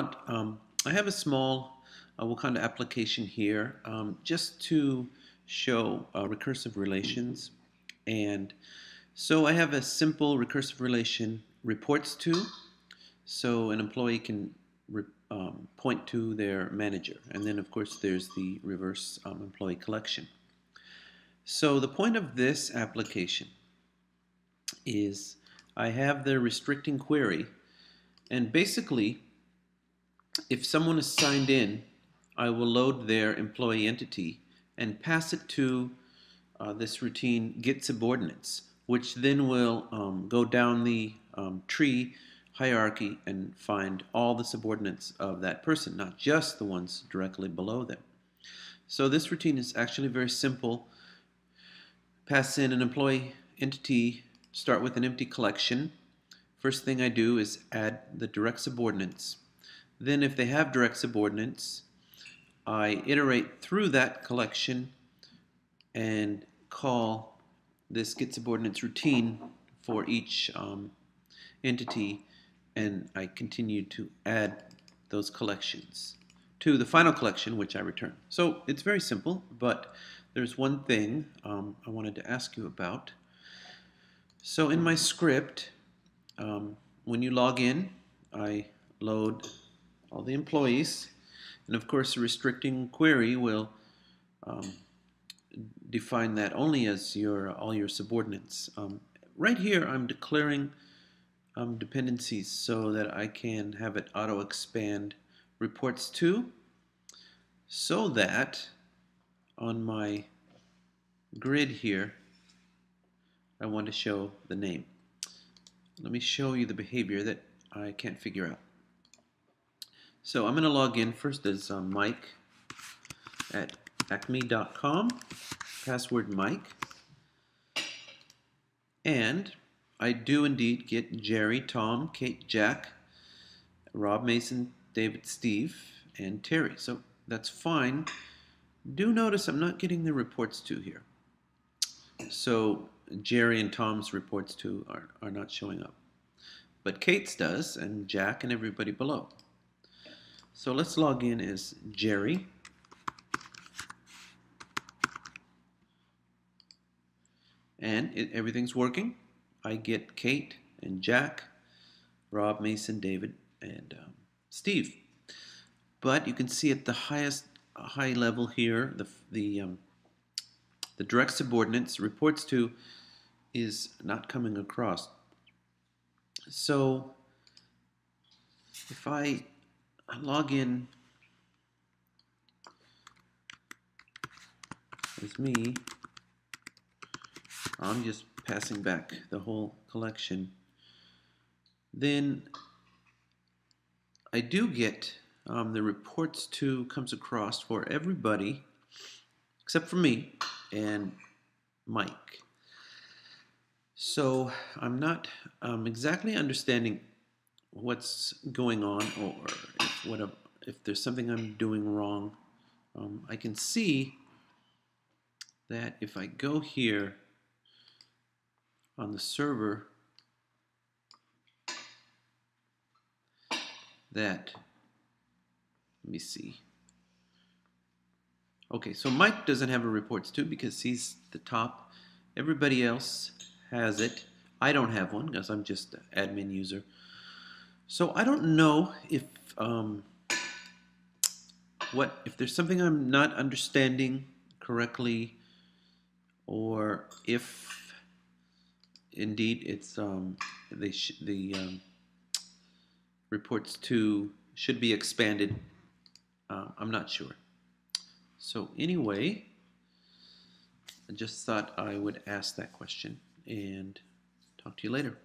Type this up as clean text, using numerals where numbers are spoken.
about, I have a small Wakanda application here just to show recursive relations. And so I have a simple recursive relation reports to, so an employee can point to their manager. And then of course there's the reverse employee collection. So the point of this application is I have the restricting query, and basically if someone is signed in, I will load their employee entity and pass it to this routine get subordinates, which then will go down the tree hierarchy and find all the subordinates of that person, not just the ones directly below them. So this routine is actually very simple. Pass in an employee entity, start with an empty collection. First thing I do is add the direct subordinates. Then if they have direct subordinates, I iterate through that collection and call this get subordinates routine for each entity, and I continue to add those collections to the final collection which I return. So it's very simple, but there's one thing I wanted to ask you about. So in my script, when you log in, I load all the employees, and of course the restricting query will define that only as all your subordinates. Right here I'm declaring dependencies so that I can have it auto expand reports to, so that on my grid here I want to show the name. Let me show you the behavior that I can't figure out. So I'm going to log in first as Mike at acme.com, password Mike, and I do indeed get Jerry, Tom, Kate, Jack, Rob, Mason, David, Steve, and Terry. So that's fine. Do notice I'm not getting the reports to here. So Jerry and Tom's reports to are not showing up. But Kate's does, and Jack and everybody below. So let's log in as Jerry. And everything's working. I get Kate and Jack, Rob, Mason, David, and Steve. But you can see at the high level here, the direct subordinates reports to is not coming across. So if I log in as me, I'm just passing back the whole collection, then I do get the reports to comes across for everybody except for me and Mike. So I'm not exactly understanding what's going on, or if there's something I'm doing wrong. I can see that if I go here on the server, that, let me see. Okay, so Mike doesn't have a reports to because he's the top. Everybody else has it. I don't have one because I'm just an admin user. So I don't know if if there's something I'm not understanding correctly, or if indeed it's the reports to should be expanded. I'm not sure. So anyway, I just thought I would ask that question and talk to you later.